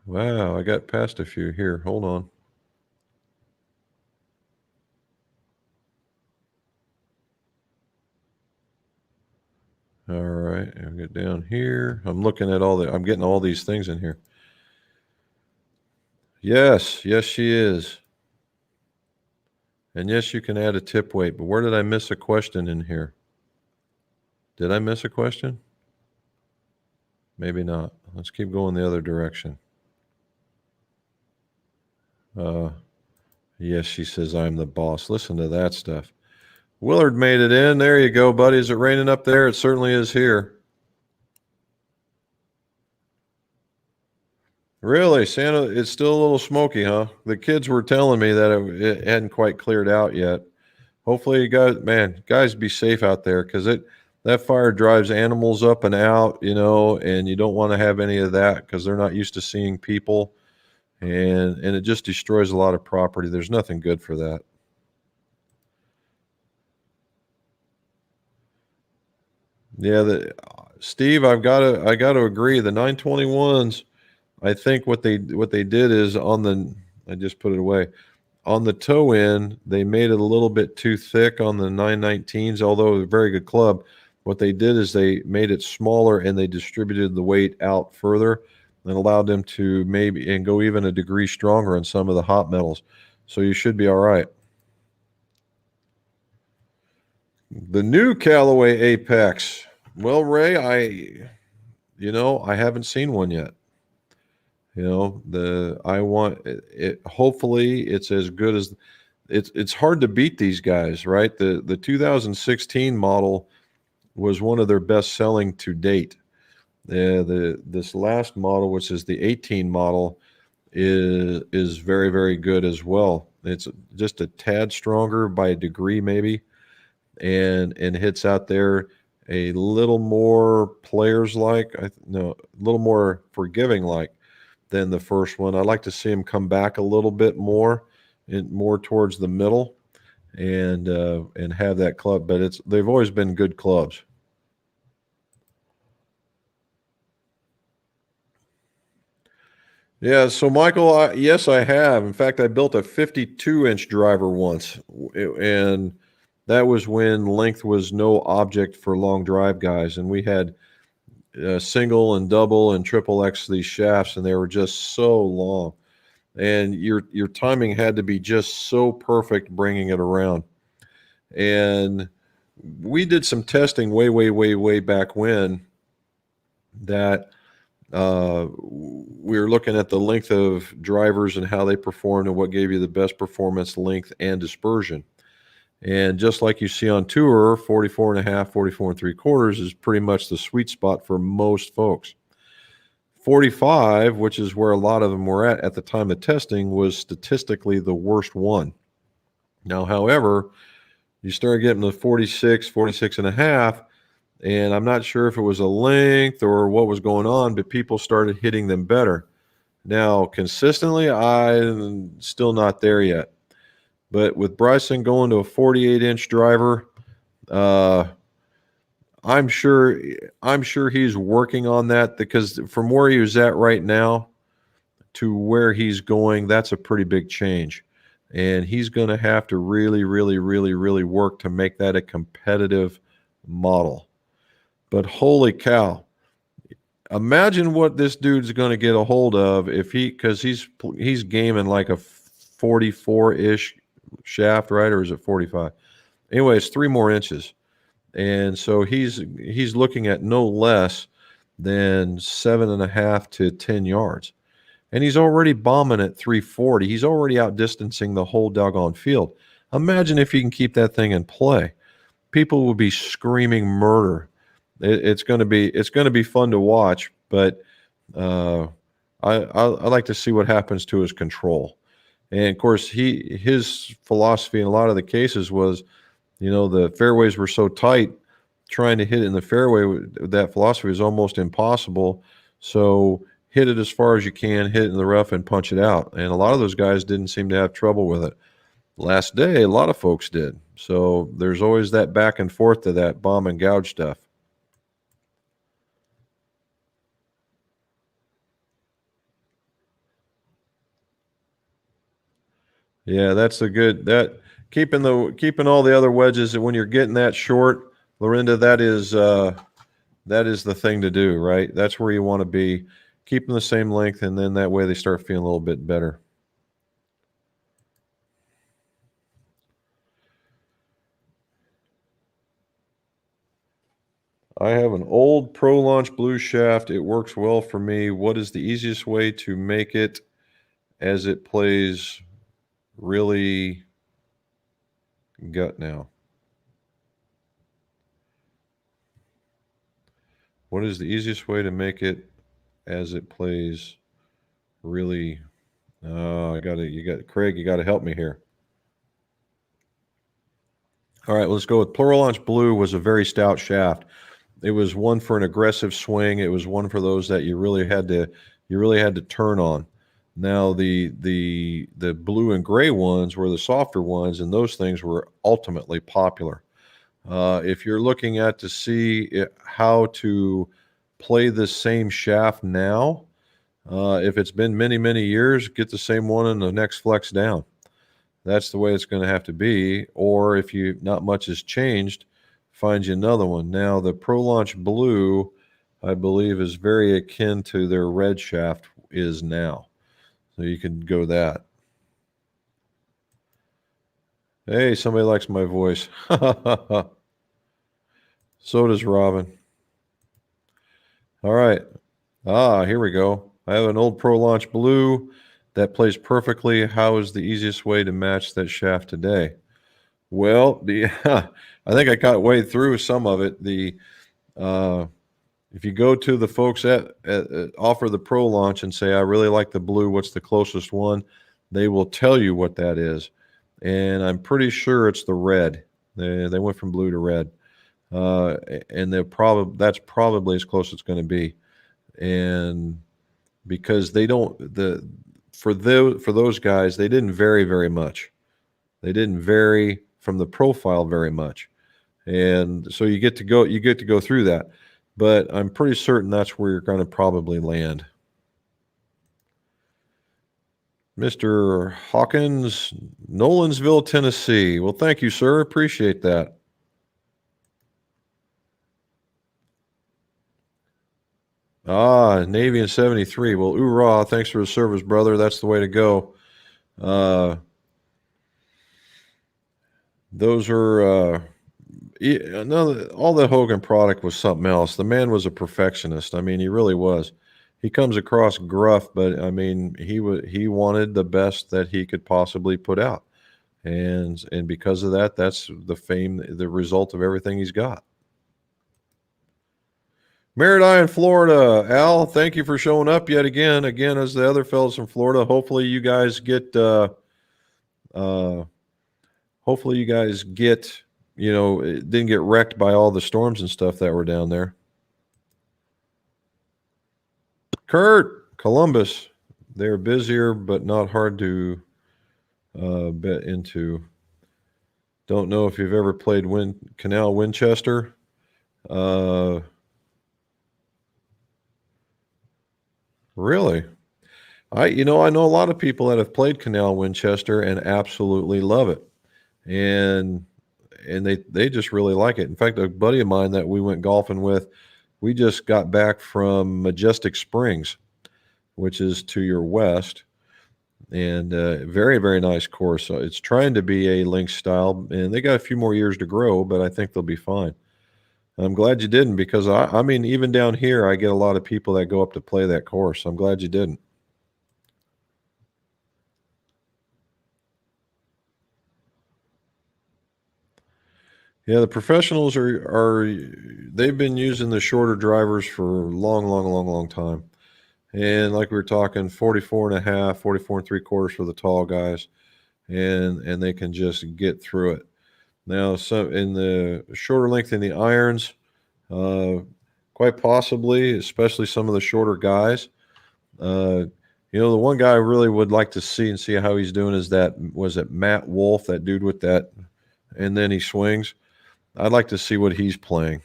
Wow, I got past a few here. Hold on. right, and get down here. I'm looking at I'm getting all these things in here. Yes, yes, she is. And yes, you can add a tip weight, but where did I miss a question in here? Did I miss a question? Maybe not. Let's keep going the other direction. Yes, she says I'm the boss. Listen to that stuff. Willard made it in. There you go, buddy. Is it raining up there? It certainly is here. Really, Santa, it's still a little smoky, huh? The kids were telling me that it hadn't quite cleared out yet. Hopefully, you guys, man, guys, be safe out there because that fire drives animals up and out, and you don't want to have any of that because they're not used to seeing people, and it just destroys a lot of property. There's nothing good for that. Yeah, Steve, I gotta agree. The 921s, I think what they did is I just put it away. On the toe end, they made it a little bit too thick on the 919s, although a very good club. What they did is they made it smaller and they distributed the weight out further and allowed them to maybe and go even a degree stronger on some of the hot metals. So you should be all right. The new Callaway Apex. Well, Ray, I haven't seen one yet. I want it. Hopefully, it's as good as it's hard to beat these guys, right? The 2016 model was one of their best selling to date. This last model, which is the 18 model, is very, very good as well. It's just a tad stronger by a degree, maybe, and hits out there a little more players like, no, a little more forgiving like than the first one. I'd like to see him come back a little bit more and more towards the middle and have that club. But they've always been good clubs. Yeah, so Michael, yes, I have. In fact, I built a 52-inch driver once, and that was when length was no object for long drive guys, and we had single and double and triple X these shafts, and they were just so long, and your timing had to be just so perfect bringing it around. And we did some testing way, way, way, way back when that we were looking at the length of drivers and how they performed and what gave you the best performance, length, and dispersion. And just like you see on tour, 44 and a half, 44 and three quarters is pretty much the sweet spot for most folks. 45, which is where a lot of them were at the time of testing, was statistically the worst one. Now, however, you start getting to 46, 46 and a half, and I'm not sure if it was a length or what was going on, but people started hitting them better. Now, consistently, I'm still not there yet. But with Bryson going to a 48-inch driver, I'm sure he's working on that because from where he was at right now to where he's going, that's a pretty big change. And he's going to have to really, really, really, really work to make that a competitive model. But holy cow, imagine what this dude's going to get a hold of because he's gaming like a 44-ish shaft, right? Or is it 45? Anyway, it's 3 more inches. And so he's looking at no less than 7.5 to 10 yards. And he's already bombing at 340. He's already outdistancing the whole doggone field. Imagine if he can keep that thing in play. People will be screaming murder. It's going to be fun to watch, but I like to see what happens to his control. And of course, his philosophy in a lot of the cases was, the fairways were so tight, trying to hit it in the fairway, that philosophy is almost impossible. So hit it as far as you can, hit it in the rough and punch it out. And a lot of those guys didn't seem to have trouble with it. Last day, a lot of folks did. So there's always that back and forth to that bomb and gouge stuff. Yeah, that's a good keeping all the other wedges when you're getting that short, Lorinda. that is the thing to do, right? That's where you want to be. Keep them the same length, and then that way they start feeling a little bit better. I have an old Pro Launch Blue shaft. It works well for me. What is the easiest way to make it as it plays really gut now? What is the easiest way to make it as it plays really? Craig, you got to help me here. All right, let's go with Pro Launch Blue. Was a very stout shaft. It was one for an aggressive swing. It was one for those that you really had to turn on. Now the blue and gray ones were the softer ones, and those things were ultimately popular. If you're looking at to see how to play the same shaft now, if it's been many years, get the same one in the next flex down. That's the way it's going to have to be. Or if not much has changed, find you another one. Now the Pro Launch Blue, I believe, is very akin to their red shaft is now. So you can go that. Hey, somebody likes my voice. So does Robin. All right. Here we go. I have an old Pro Launch Blue that plays perfectly. How is the easiest way to match that shaft today? Well, I think I got way through some of it. If you go to the folks at offer the Pro Launch and say, I really like the blue, what's the closest one? They will tell you what that is. And I'm pretty sure it's the red. They went from blue to red. And that's probably as close as it's going to be. And because they don't for those guys, they didn't vary very much. They didn't vary from the profile very much. And so you get to go through that. But I'm pretty certain that's where you're going to probably land. Mr. Hawkins, Nolansville, Tennessee. Well, thank you, sir. Appreciate that. Navy in 73. Well, oorah. Thanks for the service, brother. That's the way to go. Those are all the Hogan product was something else. The man was a perfectionist. I mean, he really was. He comes across gruff, but I mean, he wanted the best that he could possibly put out, and because of that, that's the result of everything he's got. Meridi in Florida. Al, thank you for showing up yet again. Again, as the other fellows from Florida. Hopefully you guys get it didn't get wrecked by all the storms and stuff that were down there. Kurt, Columbus. They're busier, but not hard to bet into. Don't know if you've ever played Canal Winchester. Really? I know a lot of people that have played Canal Winchester and absolutely love it. And they just really like it. In fact, a buddy of mine that we went golfing with, we just got back from Majestic Springs, which is to your west, and very, very nice course. So it's trying to be a links style, and they got a few more years to grow, but I think they'll be fine. I'm glad you didn't, because I mean, even down here, I get a lot of people that go up to play that course. I'm glad you didn't. Yeah, the professionals they've been using the shorter drivers for a long time. And like we were talking, 44 and a half, 44 and 3/4 for the tall guys. And they can just get through it. Now, so in the shorter length in the irons, quite possibly, especially some of the shorter guys. The one guy I really would like to see how he's doing is was it Matt Wolf, that dude with that, and then he swings. I'd like to see what he's playing.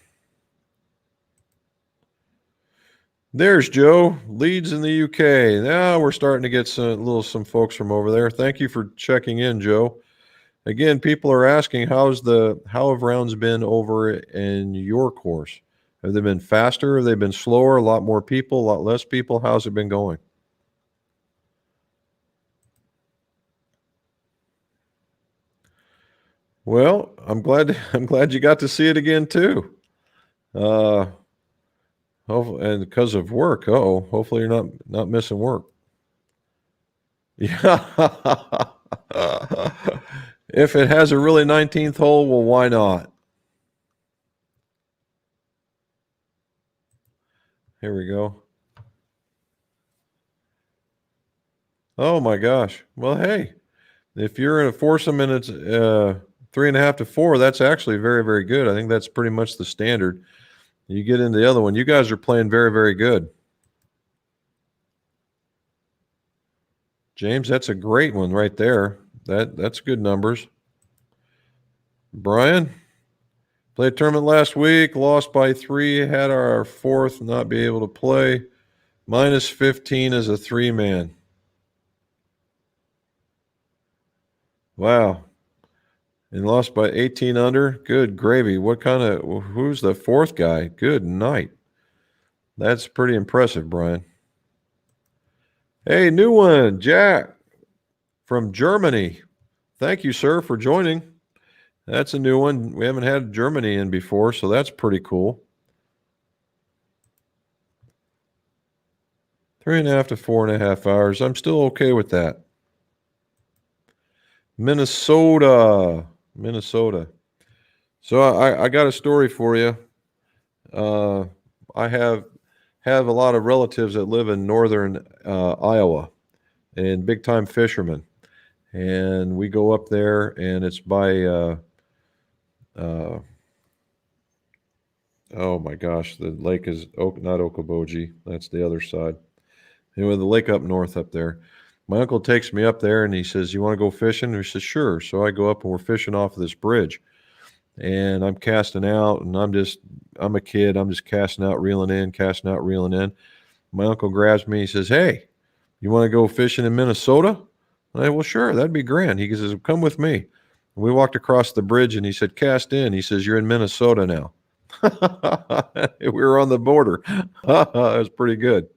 There's Joe, Leeds in the UK. Now we're starting to get some folks from over there. Thank you for checking in, Joe. Again, people are asking how have rounds been over in your course? Have they been faster? Have they been slower? A lot more people? A lot less people? How's it been going? Well, I'm glad you got to see it again too. Uh, and because of work. Oh, hopefully you're not missing work. Yeah. If it has a really 19th hole, well, why not? Here we go. Oh my gosh. Well, hey, if you're in a foursome and it's 3.5 to 4, that's actually very, very good. I think that's pretty much the standard. You get into the other one. You guys are playing very, very good. James, that's a great one right there. That's good numbers. Brian, played a tournament last week, lost by 3, had our fourth, not be able to play. Minus 15 as a 3-man. Wow. And lost by 18 under. Good gravy. Who's the fourth guy? Good night. That's pretty impressive, Brian. Hey, new one, Jack from Germany. Thank you, sir, for joining. That's a new one. We haven't had Germany in before, so that's pretty cool. 3.5 to 4.5 hours. I'm still okay with that. Minnesota. So I got a story for you. I have a lot of relatives that live in northern Iowa and big time fishermen, and we go up there, and it's by oh my gosh, the lake is not Okoboji. That's the other side. Anyway, the lake up north up there. My uncle takes me up there and he says, "You want to go fishing?" And he says, "Sure." So I go up and we're fishing off of this bridge. And I'm casting out and I'm a kid. I'm just casting out, reeling in, casting out, reeling in. My uncle grabs me. He says, "Hey, you want to go fishing in Minnesota?" I said, "Well, sure. That'd be grand." He says, "Come with me." We walked across the bridge and he said, "Cast in." He says, "You're in Minnesota now." We were on the border. It was pretty good.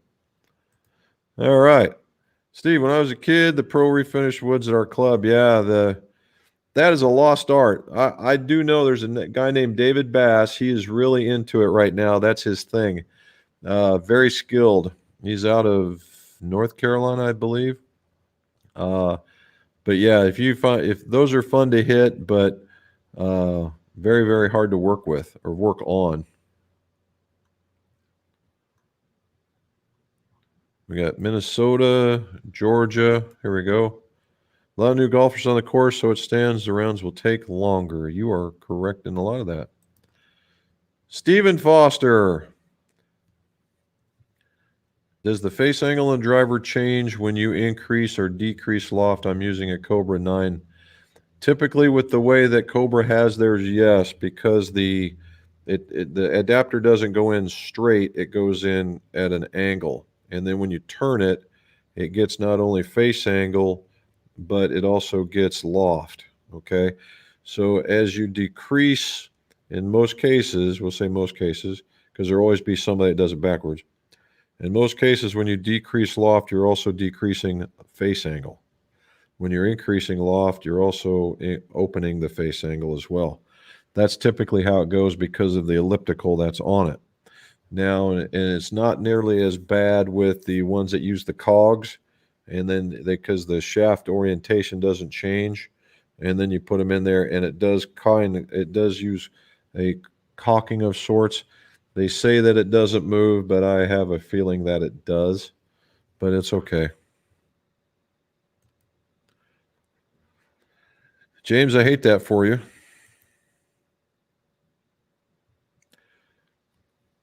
All right. Steve, when I was a kid, the pro refinished woods at our club. Yeah, that is a lost art. I do know there's a guy named David Bass. He is really into it right now. That's his thing. Very skilled. He's out of North Carolina, I believe. But yeah, if those are fun to hit, but very, very hard to work with or work on. We got Minnesota, Georgia. Here we go. A lot of new golfers on the course, so it stands. The rounds will take longer. You are correct in a lot of that. Stephen Foster. Does the face angle and driver change when you increase or decrease loft? I'm using a Cobra 9. Typically, with the way that Cobra has theirs, yes, because the adapter doesn't go in straight; it goes in at an angle, and then when you turn it, it gets not only face angle, but it also gets loft. Okay, so as you decrease, in most cases, we'll say most cases, because there'll always be somebody that does it backwards. In most cases, when you decrease loft, you're also decreasing face angle. When you're increasing loft, you're also opening the face angle as well. That's typically how it goes because of the elliptical that's on it. Now, and it's not nearly as bad with the ones that use the cogs, and then because the shaft orientation doesn't change, and then you put them in there, and it does use a caulking of sorts. They say that it doesn't move, but I have a feeling that it does, but it's okay. James, I hate that for you.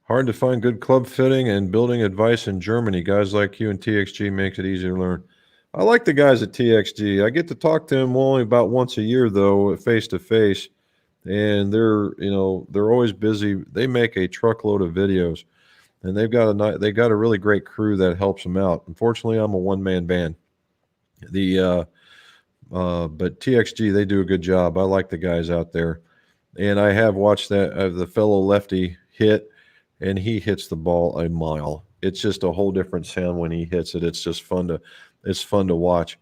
Hard to find good club fitting and building advice in Germany. Guys like you and TXG makes it easy to learn. I like the guys at TXG. I get to talk to them only about once a year, though, face to face, and they're always busy. They make a truckload of videos, and they've got a really great crew that helps them out. Unfortunately, I'm a one-man band. But TXG, they do a good job. I like the guys out there, and I have watched the fellow lefty hit, and he hits the ball a mile. It's just a whole different sound when he hits it. It's just it's fun to watch.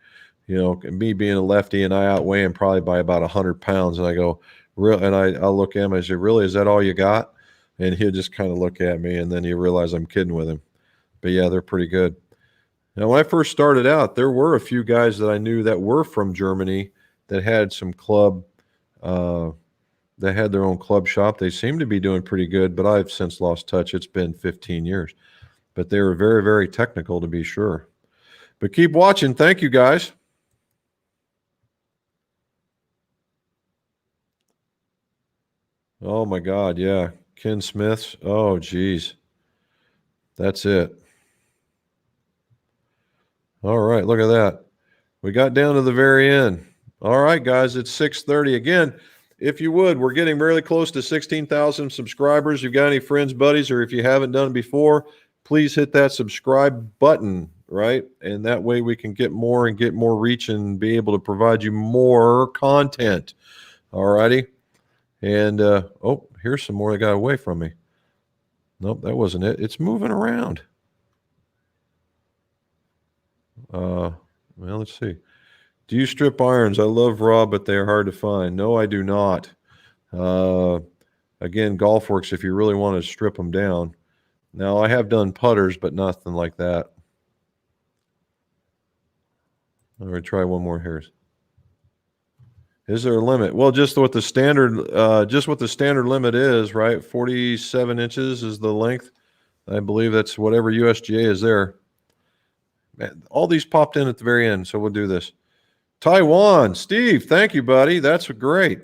You know, me being a lefty and I outweigh him probably by about 100 pounds. And I go, real, and I'll look at him. I say, really, is that all you got? And he'll just kind of look at me, and then you realize I'm kidding with him. But yeah, they're pretty good. Now, when I first started out, there were a few guys that I knew that were from Germany that had some club, that had their own club shop. They seem to be doing pretty good, but I've since lost touch. It's been 15 years. But they were very, very technical to be sure. But keep watching. Thank you, guys. Oh, my God. Yeah. Ken Smith's. Oh, geez. That's it. All right. Look at that. We got down to the very end. All right, guys. It's 6:30. Again, if you would, we're getting really close to 16,000 subscribers. You've got any friends, buddies, or if you haven't done it before, please hit that subscribe button, right? And that way we can get more and get more reach and be able to provide you more content. All righty. And, oh, here's some more that got away from me. Nope, that wasn't it. It's moving around. Well, let's see. Do you strip irons? I love raw, but they are hard to find. No, I do not. Again, GolfWorks, if you really want to strip them down. Now, I have done putters, but nothing like that. I'm going to try one more here. Is there a limit? Well, just what the standard limit is, right? 47 inches is the length. I believe that's whatever USGA is there. Man, all these popped in at the very end, so we'll do this. Taiwan, Steve, thank you, buddy. That's great.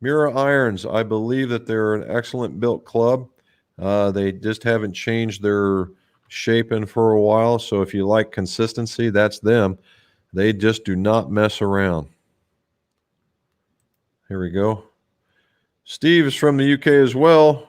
Mira Irons, I believe that they're an excellent built club. They just haven't changed their shaping for a while, so if you like consistency, that's them. They just do not mess around. Here we go. Steve is from the UK as well.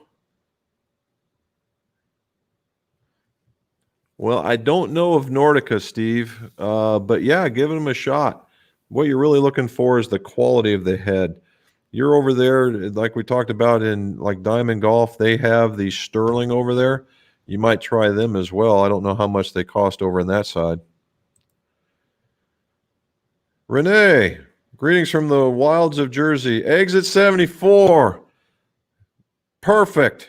Well, I don't know of Nordica, Steve, but yeah, give them a shot. What you're really looking for is the quality of the head. You're over there, like we talked about in like Diamond Golf, they have the Sterling over there. You might try them as well. I don't know how much they cost over on that side. Renee, greetings from the wilds of Jersey. Exit 74. Perfect.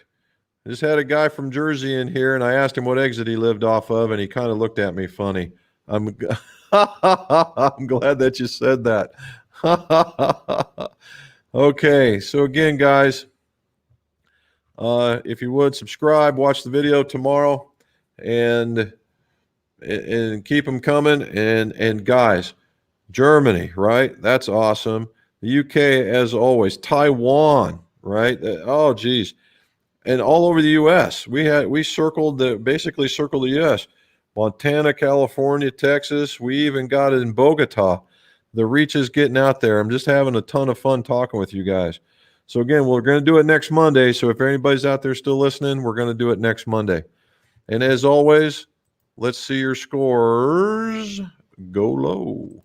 I just had a guy from Jersey in here, and I asked him what exit he lived off of, and he kind of looked at me funny. I'm glad that you said that. Okay, so again, guys, if you would subscribe, watch the video tomorrow, and keep them coming. And guys, Germany, right? That's awesome. The UK, as always. Taiwan, right? Oh, geez. And all over the U.S. We basically circled the U.S. Montana, California, Texas. We even got it in Bogota. The reach is getting out there. I'm just having a ton of fun talking with you guys. So again, we're going to do it next Monday. So if anybody's out there still listening, we're going to do it next Monday. And as always, let's see your scores go low.